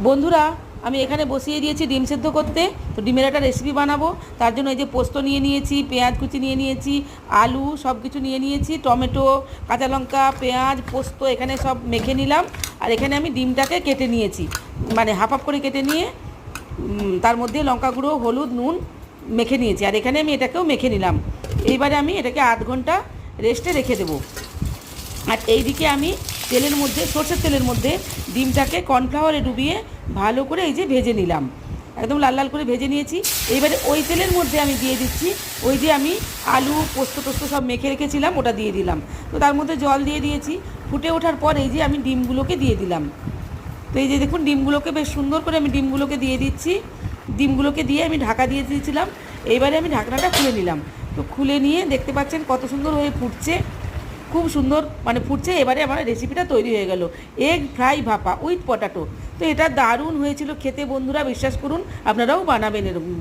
বন্ধুরা, আমি এখানে বসিয়ে দিয়েছি ডিম সেদ্ধ করতে। তো ডিমের একটা রেসিপি বানাবো। তার জন্য এই যে পোস্ত নিয়ে নিয়েছি, পেঁয়াজ কুচি নিয়ে নিয়েছি, আলু সব কিছু নিয়ে নিয়েছি, টমেটো, কাঁচা লঙ্কা, পেঁয়াজ, পোস্ত এখানে সব মেখে নিলাম। আর এখানে আমি ডিমটাকে কেটে নিয়েছি, মানে হাফ হাফ করে কেটে নিয়ে তার মধ্যে লঙ্কা গুঁড়ো, হলুদ, নুন মেখে নিয়েছি। আর এখানে আমি এটাকেও মেখে নিলাম। এইবারে আমি এটাকে 8 ঘন্টা রেস্টে রেখে দেবো। আর এইদিকে আমি তেলের মধ্যে, সরষের তেলের মধ্যে ডিমটাকে কর্নফ্লাওয়ারে ডুবিয়ে ভালো করে এই যে ভেজে নিলাম, একদম লাল লাল করে ভেজে নিয়েছি। এইবারে ওই তেলের মধ্যে আমি দিয়ে দিচ্ছি ওই যে আমি আলু পোস্ত টোস্ত সব মেখে রেখেছিলাম, ওটা দিয়ে দিলাম। তো তার মধ্যে জল দিয়ে দিয়েছি। ফুটে ওঠার পর এই যে আমি ডিমগুলোকে দিয়ে দিলাম। তো এই যে দেখুন, ডিমগুলোকে বেশ সুন্দর করে আমি ডিমগুলোকে দিয়ে দিচ্ছি। ডিমগুলোকে দিয়ে আমি ঢাকা দিয়ে দিয়েছিলাম। এইবারে আমি ঢাকনাটা খুলে নিলাম। তো খুলে নিয়ে দেখতে পাচ্ছেন কত সুন্দর হয়ে ফুটছে, খুব সুন্দর মানে ফুটছে। এবারে আমার রেসিপিটা তৈরি হয়ে গেল, এগ ফ্রাই ভাপা উইথ পটাটো। তো এটা দারুণ হয়েছিল খেতে বন্ধুরা, বিশ্বাস করুন আপনারাও বানাবেন এরকম।